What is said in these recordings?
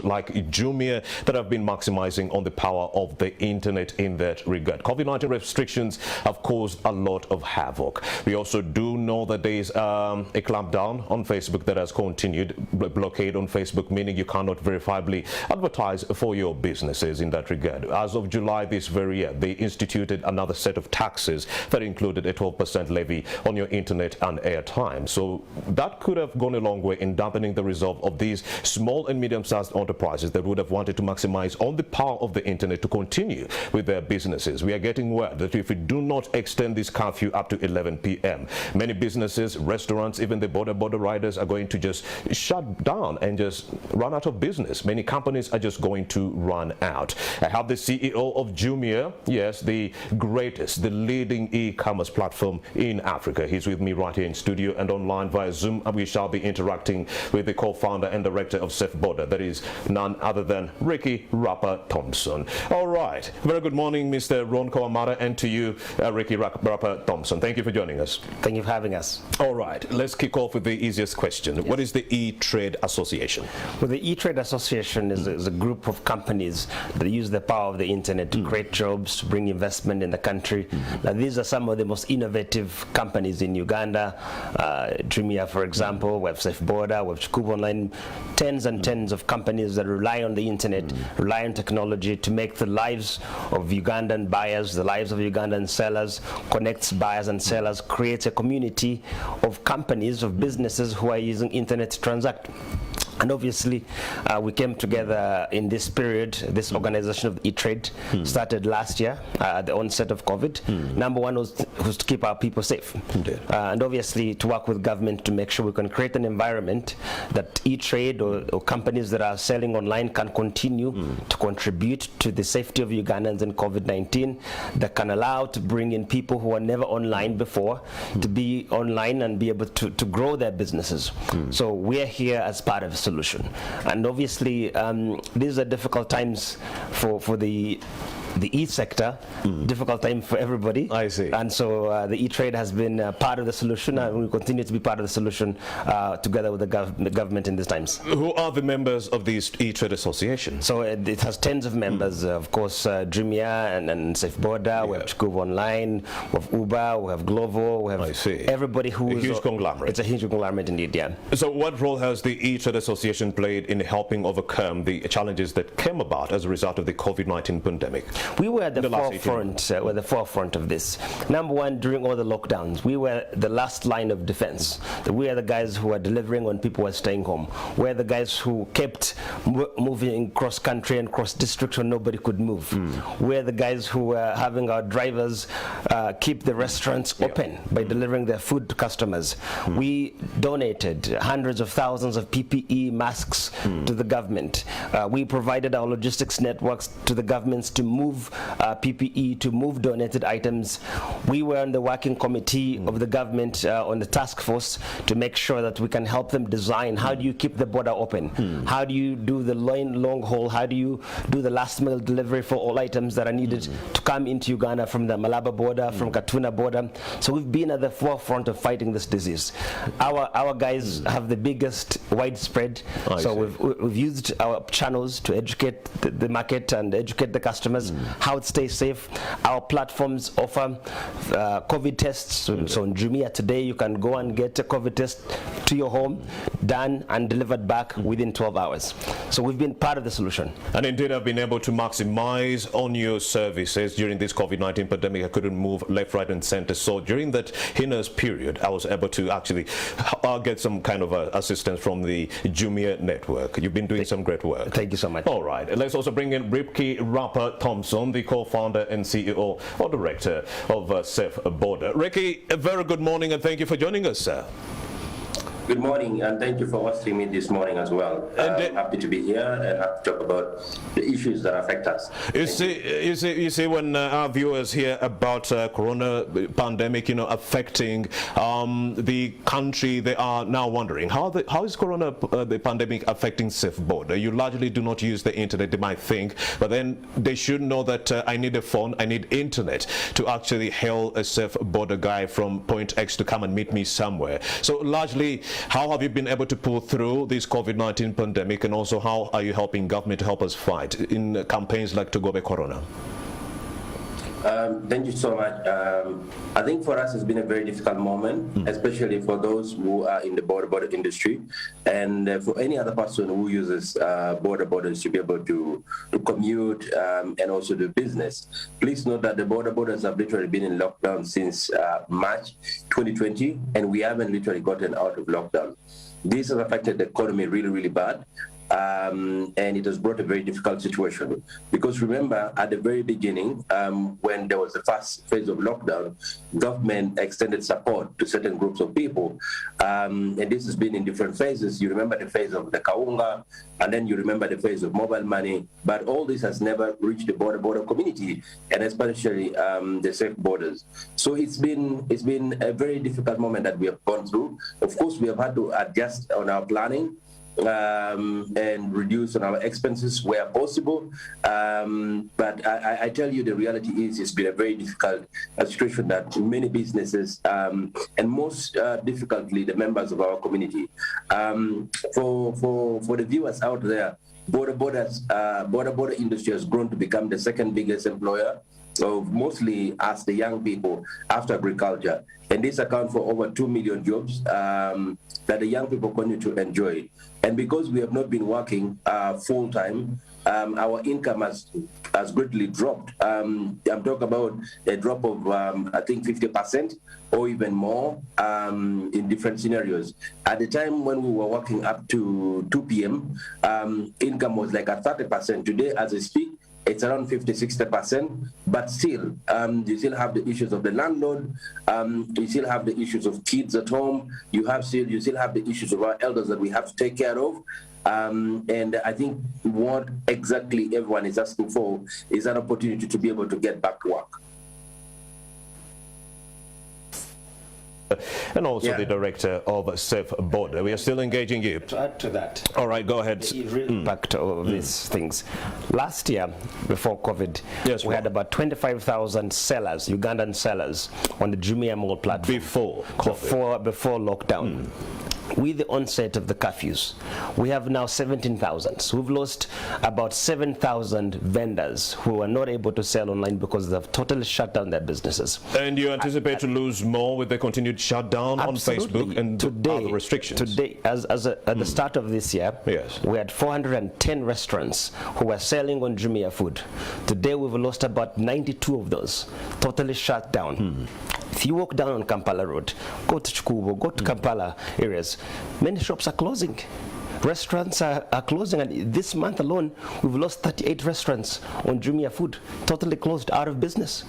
like Jumia that have been maximizing on the power of the internet in that regard. COVID-19 restrictions have caused a lot of havoc. We also do know that there is a clampdown on Facebook that has continued, blockade on Facebook, meaning you cannot verifiably advertise for your businesses in that regard. As of July this very year, they instituted another set of taxes that included a 12% levy on your internet and airtime. So that could have gone a long way in dampening the resolve of these small and medium-sized enterprises that would have wanted to maximize on the power of the internet to continue with their businesses. We are getting word that if we do not extend this curfew up to 11 p.m., many businesses, restaurants, even the border riders are going to just shut down and just run out of business. Many companies are just going to run out. I have the CEO of Jumia, yes, the greatest, the leading e-commerce platform in Africa. He's with me right here in studio and online via Zoom, and we shall be interacting with the co-founder and director of SafeBorder, that is none other than Ricky Rapper Thompson. All right, very good morning, Mr. Ron Kawamata, and to you, Ricky Rapper Thompson. Thank you for joining us. Thank you for having us. All right, let's kick off with the easiest question. Yes. What is the E-Trade Association? Well, the E-Trade Association is a group of companies that use the power of the internet to create jobs, to bring investment in the country. Now, these are some of the most innovative companies in Uganda. Jumia, for example, we have SafeBorder, we have Chikubu Online, tens and tens of companies that rely on the internet, rely on technology to make the lives of Ugandan buyers, the lives of Ugandan sellers, connects buyers and sellers, creates a community of companies, of businesses who are using internet to transact. And obviously, we came together in this period. This organization of E-Trade started last year at the onset of COVID. Number one was to keep our people safe. And obviously, to work with government to make sure we can create an environment that E-Trade or companies that are selling online can continue to contribute to the safety of Ugandans in COVID-19, that can allow to bring in people who were never online before to be online and be able to grow their businesses. So we're here as part of a solution. And obviously, these are difficult times for the e-sector, difficult time for everybody. I see. And so the E-Trade has been part of the solution, and we continue to be part of the solution together with the government in these times. Who are the members of this E-Trade Association? So it has tens of members, of course, Jumia and SafeBorder, we have Chikubu Online, we have Uber, we have Glovo, we have everybody who is a huge conglomerate. It's a huge conglomerate indeed, yeah. So what role has the E-Trade Association played in helping overcome the challenges that came about as a result of the COVID-19 pandemic? We were at the forefront of this. Number one, during all the lockdowns, we were the last line of defense. We are the guys who were delivering when people were staying home. We're the guys who kept moving cross country and cross district when nobody could move. We're the guys who were having our drivers keep the restaurants open by delivering their food to customers. We donated hundreds of thousands of PPE masks to the government. We provided our logistics networks to the governments to move PPE, to move donated items. We were on the working committee of the government on the task force to make sure that we can help them design how do you keep the border open, how do you do the long haul, how do you do the last mile delivery for all items that are needed to come into Uganda from the Malaba border, from Katuna border. So we've been at the forefront of fighting this disease. Our guys have the biggest widespread, so we've used our channels to educate the market and educate the customers how to stay safe. Our platforms offer COVID tests. So on Jumia today, you can go and get a COVID test to your home, done and delivered back within 12 hours. So we've been part of the solution. And indeed, I've been able to maximize on your services during this COVID-19 pandemic. I couldn't move left, right, and center. So during that heinous period, I was able to actually get some kind of assistance from the Jumia network. You've been doing some great work. Thank you so much. All right. Let's also bring in Ricky Rapper Thompson, the co-founder and CEO or director of SafeBorder. Ricky, a very good morning and thank you for joining us, sir. Good morning, and thank you for hosting me this morning as well. I'm happy to be here and have to talk about the issues that affect us. You see, when our viewers hear about corona pandemic, affecting the country, they are now wondering how is corona the pandemic affecting SafeBorder? You largely do not use the internet, they might think, but then they should know that I need a phone, I need internet to actually hail a SafeBorder guy from point X to come and meet me somewhere. So largely, How have you been able to pull through this COVID-19 pandemic, and also how are you helping government to help us fight in campaigns like Tugobe Corona? Thank you so much. I think for us it's been a very difficult moment, especially for those who are in the border industry, and for any other person who uses borders to be able to commute and also do business. Please note that the borders have literally been in lockdown since March 2020, and we haven't literally gotten out of lockdown. This has affected the economy really, really bad. And it has brought a very difficult situation, because remember at the very beginning, when there was the first phase of lockdown, government extended support to certain groups of people, and this has been in different phases. You remember the phase of the Kaunga, and then you remember the phase of mobile money, but all this has never reached the border community, and especially the safe borders. So it's been a very difficult moment that we have gone through. Of course, we have had to adjust on our planning and reduce on our expenses where possible. But I tell you, the reality is it's been a very difficult situation that many businesses, and most difficultly the members of our community. For the viewers out there, border industry has grown to become the second biggest employer of mostly us, the young people, after agriculture. And this accounts for over 2 million jobs that the young people continue to enjoy. And because we have not been working full-time, our income has greatly dropped. I'm talking about a drop of, I think, 50% or even more in different scenarios. At the time when we were working up to 2 p.m., income was like at 30%. Today, as I speak, it's around 50-60%, but still, you still have the issues of the landlord. You still have the issues of kids at home. You still have the issues of our elders that we have to take care of. And I think what exactly everyone is asking for is an opportunity to be able to get back to work. And also the director of Safe Border. We are still engaging you. To add to that. All right, go ahead. The impact of these things. Last year, before COVID, we had about 25,000 sellers, Ugandan sellers, on the Jumia Mall platform. Before COVID. Before lockdown. With the onset of the curfews, we have now 17,000. So we've lost about 7,000 vendors who are not able to sell online because they've totally shut down their businesses. And you anticipate to lose more with the continued shutdown on Facebook and other restrictions? Today, at the start of this year, we had 410 restaurants who were selling on Jumia food. Today, we've lost about 92 of those, totally shut down. If you walk down on Kampala Road, go to Chikubo, go to Kampala areas, many shops are closing. Restaurants are closing, and this month alone, we've lost 38 restaurants on Jumia Food, totally closed, out of business.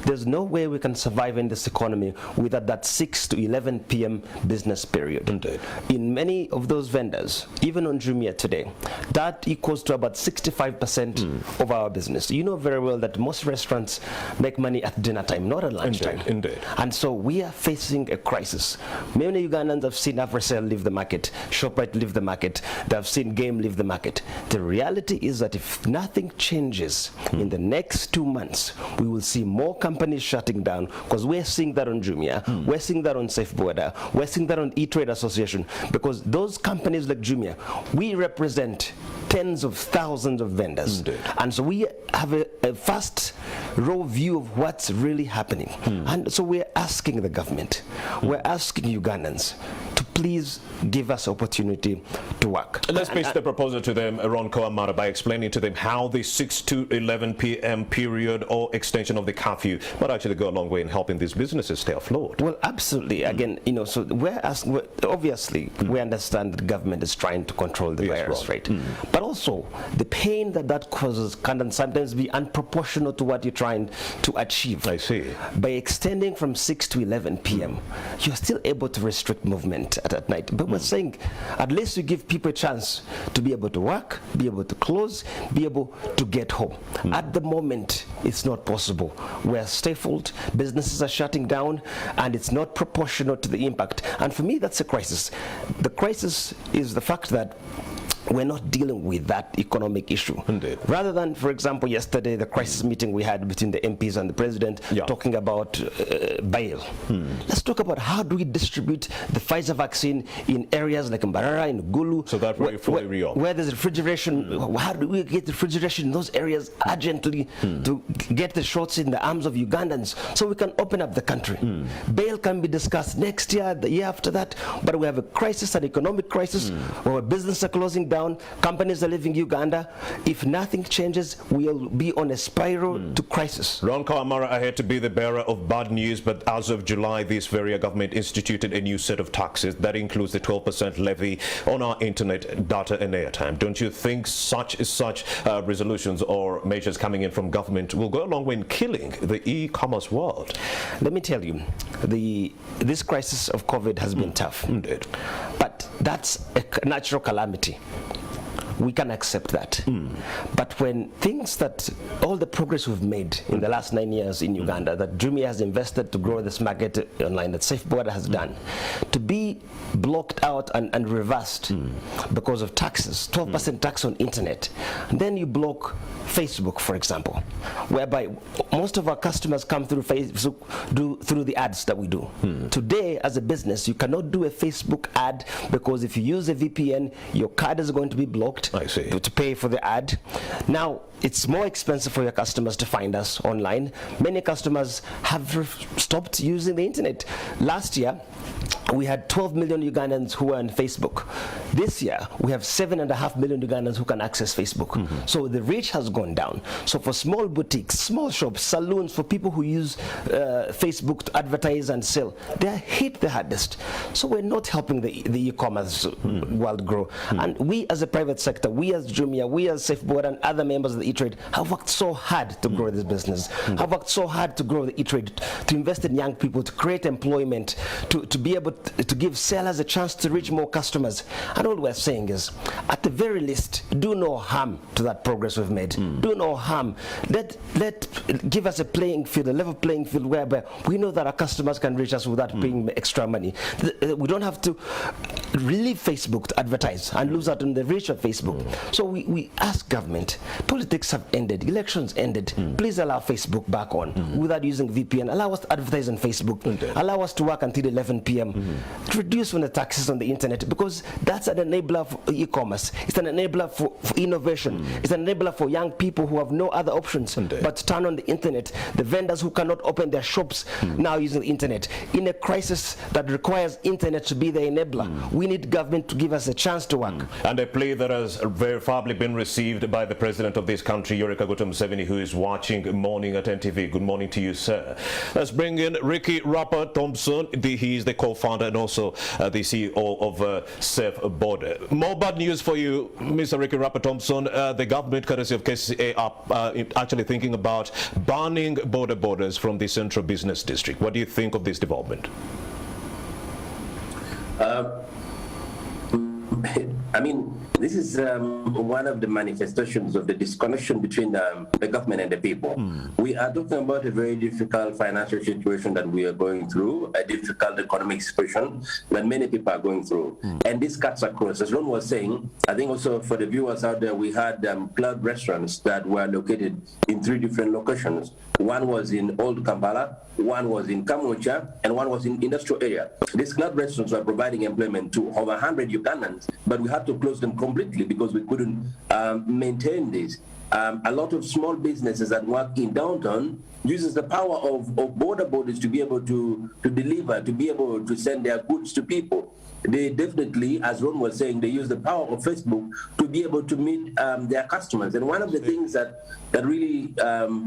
There's no way we can survive in this economy without that 6 to 11 p.m. business period. Indeed. In many of those vendors, even on Jumia today, that equals to about 65% of our business. You know very well that most restaurants make money at dinner time, not at lunchtime. Indeed. And so we are facing a crisis. Many Ugandans have seen AfriCell leave the market, ShopRite leave the market, they've seen Game leave the market. The reality is that if nothing changes in the next 2 months, we will see more companies shutting down, because we're seeing that on Jumia, we're seeing that on Safe Border, we're seeing that on E-Trade Association, because those companies like Jumia, we represent tens of thousands of vendors. And so we have a fast raw view of what's really happening. And so we're asking the government, we're asking Ugandans to please give us opportunity to work. Let's pitch the proposal to them, Ron Koamara, by explaining to them how the 6 to 11 p.m. period or extension of the curfew might actually go a long way in helping these businesses stay afloat. Well, absolutely. Again, you know, so we're asking, obviously, we understand that the government is trying to control the virus rate. But also, the pain that causes can sometimes be unproportional to what you're trying to achieve. I see. By extending from 6 to 11 p.m., you're still able to restrict movement at night. But we're saying, at least you give people a chance to be able to work, be able to close, be able to get home. At the moment, it's not possible. We're stifled, businesses are shutting down, and it's not proportional to the impact. And for me, that's a crisis. The crisis is the fact that we're not dealing with that economic issue. Indeed. Rather than, for example, yesterday, the crisis meeting we had between the MPs and the president, talking about bail. Let's talk about how do we distribute the Pfizer vaccine in areas like Mbarara, in Gulu, so that where there's refrigeration. How do we get refrigeration in those areas urgently to get the shots in the arms of Ugandans so we can open up the country? Bail can be discussed next year, the year after that, but we have a crisis, an economic crisis, where businesses are closing down, companies are leaving Uganda. If nothing changes, we'll be on a spiral to crisis. Ron Kawamara, I hate to be the bearer of bad news, but as of July, this very government instituted a new set of taxes that includes the 12% levy on our internet data and airtime. Don't you think such resolutions or measures coming in from government will go a long way in killing the e-commerce world? Let me tell you, this crisis of COVID has been tough. Indeed. But that's a natural calamity. We can accept that. But when all the progress we've made in the last 9 years in Uganda, that Jumia has invested to grow this market online, that Safe Border has done, to be blocked out and reversed because of taxes, 12% tax on internet, and then you block Facebook, for example, whereby most of our customers come through Facebook, through the ads that we do. Today, as a business, you cannot do a Facebook ad because if you use a VPN, your card is going to be blocked. I see. To pay for the ad. Now, it's more expensive for your customers to find us online. Many customers have stopped using the internet. Last year, we had 12 million Ugandans who were on Facebook. This year, we have 7.5 million Ugandans who can access Facebook. So the reach has gone down. So for small boutiques, small shops, saloons, for people who use Facebook to advertise and sell, they're hit the hardest. So we're not helping the e-commerce world grow. And we as a private sector, we as Jumia, we as Safe Border and other members of the E-Trade have worked so hard to grow this business, have worked so hard to grow the E-Trade, to invest in young people, to create employment, to be able to give sellers a chance to reach more customers. And all we're saying is, at the very least, do no harm to that progress we've made. Do no harm. Give us a playing field, a level playing field whereby we know that our customers can reach us without paying extra money. We don't have to leave Facebook to advertise and lose out on the reach of Facebook. So we ask government, politics have ended, elections ended. Please allow Facebook back on without using VPN. Allow us to advertise on Facebook. Allow us to work until 11 p.m. Reduce the taxes on the internet, because that's an enabler for e-commerce. It's an enabler for innovation. It's an enabler for young people who have no other options but to turn on the internet. The vendors who cannot open their shops now using the internet. In a crisis that requires internet to be the enabler, we need government to give us a chance to work. And a plea that has verifiably been received by the president of this country, Yoweri Kaguta Museveni, who is watching Morning at NTV. Good morning to you, sir. Let's bring in Ricky Rapper-Thompson. He is the co-founder and also the CEO of Safe Border. More bad news for you, Mr. Ricky Rapper-Thompson. The government, courtesy of KCA, are actually thinking about banning borders from the Central Business District. What do you think of this development? I mean, this is one of the manifestations of the disconnection between the government and the people. We are talking about a very difficult financial situation that we are going through, a difficult economic situation that many people are going through. And this cuts across. As Ron was saying, I think also for the viewers out there, we had cloud restaurants that were located in 3 different locations. One was in Old Kampala, one was in Kamucha, and one was in industrial area. These cloud restaurants were providing employment to over 100 Ugandans, but we had to close them completely because we couldn't maintain this. A lot of small businesses that work in downtown uses the power of borders to be able to deliver, to be able to send their goods to people. They definitely, as Ron was saying, they use the power of Facebook to be able to meet their customers. And one of the things that really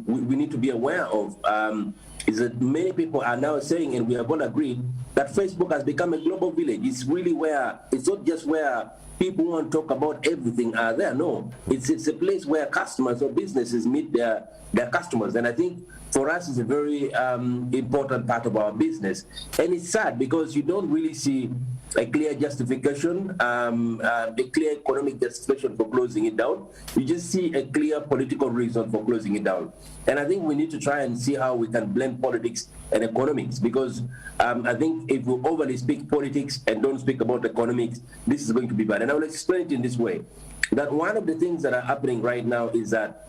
we need to be aware of is that many people are now saying, and we have all agreed, that Facebook has become a global village. It's really where, it's not just where people want to talk about everything are there. No, it's a place where customers or businesses meet their customers. And I think for us, it's a very important part of our business. And it's sad because you don't really see a clear justification, a clear economic justification for closing it down. You just see a clear political reason for closing it down. And I think we need to try and see how we can blend politics and economics, because I think if we overly speak politics and don't speak about economics, this is going to be bad. And I will explain it in this way. that one of the things that are happening right now is that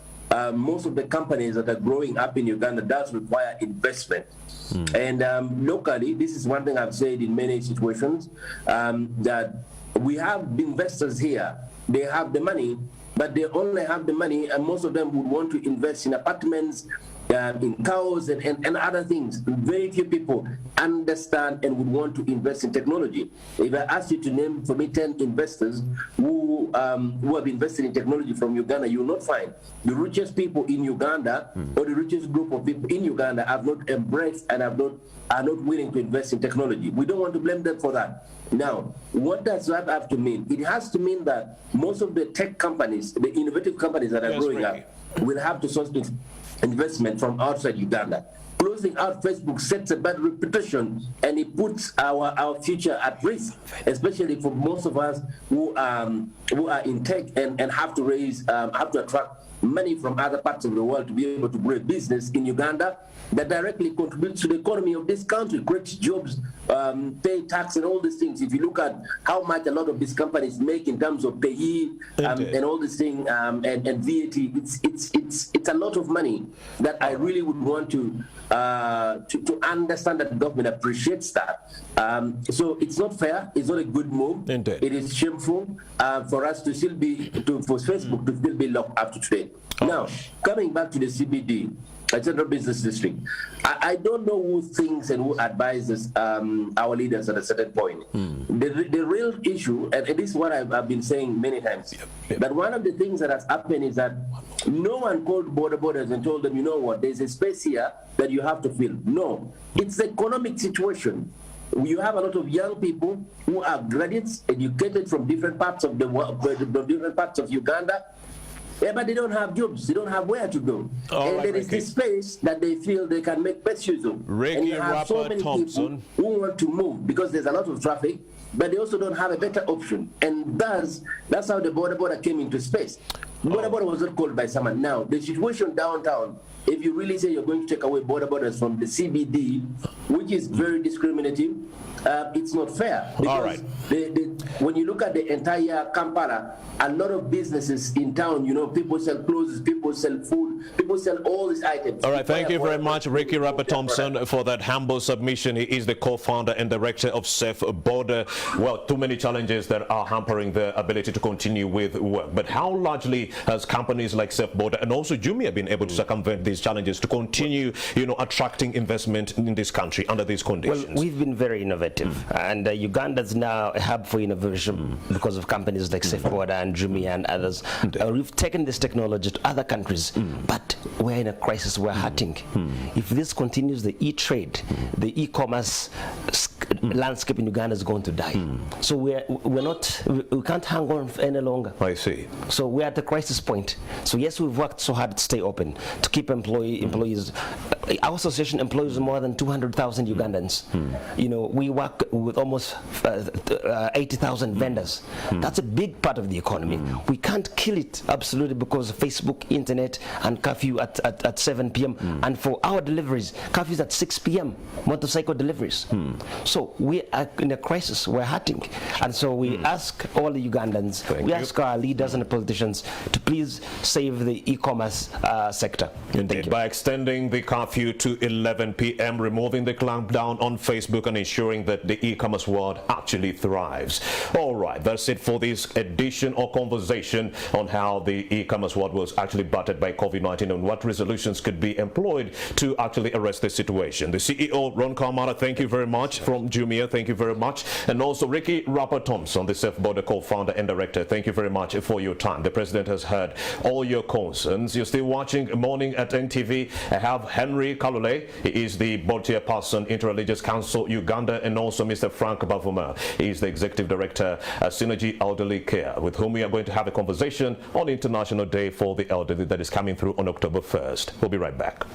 most of the companies that are growing up in Uganda does require investment. And locally, this is one thing I've said in many situations, that we have investors here. They have the money, but they only have the money, and most of them would want to invest in apartments, in cows and other things. Very few people understand and would want to invest in technology. If I ask you to name for me 10 investors who have invested in technology from Uganda, you will not find. The richest people in Uganda or the richest group of people in Uganda have not embraced and are not willing to invest in technology. We don't want to blame them for that. Now, what does that have to mean? It has to mean that most of the tech companies, the innovative companies that are growing up, will have to source investment from outside Uganda. Closing out Facebook sets a bad reputation, and it puts our future at risk, especially for most of us who are in tech and have to attract money from other parts of the world to be able to grow a business in Uganda that directly contributes to the economy of this country, creates jobs, pay tax and all these things. If you look at how much a lot of these companies make in terms of pay and all these things and VAT, it's a lot of money that I really would want to understand that the government appreciates that. So it's not fair. It's not a good move. Indeed. It is shameful for us to still be for Facebook to still be locked up to today. Now, coming back to the CBD, Central Business District, I don't know who thinks and who advises our leaders at a certain point. The real issue, and this is what I've been saying many times, that one of the things that has happened is that no one called borders and told them, you know what, there's a space here that you have to fill. No, it's the economic situation. You have a lot of young people who are graduates, educated from different parts of the world, different parts of Uganda. Yeah, but they don't have jobs. They don't have where to go. And there is this space that they feel they can make best use of. And you have so many people who want to move because there's a lot of traffic, but they also don't have a better option. And that's how the border came into space. Border was not called by someone. Now, the situation downtown, if you really say you're going to take away borders from the CBD, which is very discriminative, it's not fair. Because when you look at the entire Kampala, a lot of businesses in town, you know, people sell clothes, people sell food, people sell all these items. All right, thank you very much, Ricky Rapper Thompson, for that humble submission. He is the co-founder and director of Safe Border. Well, too many challenges that are hampering their ability to continue with work. But how largely has companies like Safe Border and also Jumia been able to circumvent these challenges to continue, you know, attracting investment in this country under these conditions? Well, we've been very innovative, and Uganda is now a hub for innovation because of companies like Safe Border and Jumia and others. We've taken this technology to other countries, but we're in a crisis. We're hurting. If this continues, the e-trade, the e-commerce landscape in Uganda is going to die. So we can't hang on any longer. I see. So we're at the crisis point. So yes, we've worked so hard to stay open, to keep employees. Our association employs more than 200,000 Ugandans. You know, we work with almost 80,000 vendors. That's a big part of the economy. We can't kill it absolutely because of Facebook, internet, and curfew at 7 p.m. And for our deliveries, curfew is at 6 p.m. motorcycle deliveries. So we are in a crisis. We're hurting, and so we ask all the Ugandans, we ask our leaders and the politicians to please save the e-commerce sector. Indeed. By extending the curfew to 11 p.m., removing the clampdown on Facebook, and ensuring that the e-commerce world actually thrives. All right, that's it for this edition or conversation on how the e-commerce world was actually battered by COVID-19 and what resolutions could be employed to actually arrest the situation. The CEO, Ron Kamara, thank you very much. From Jumia, thank you very much. And also Ricky Rapper Thompson, the Safe Border co-founder and director, thank you very much for your time. The president has heard all your concerns. You're still watching Morning at NTV. I have Henry Kalule. He is the board chairperson, Interreligious Council Uganda, and also Mr. Frank Bavuma. He is the executive director at Synergy Elderly Care, with whom we are going to have a conversation on International Day for the Elderly that is coming through on October 1st. We'll be right back.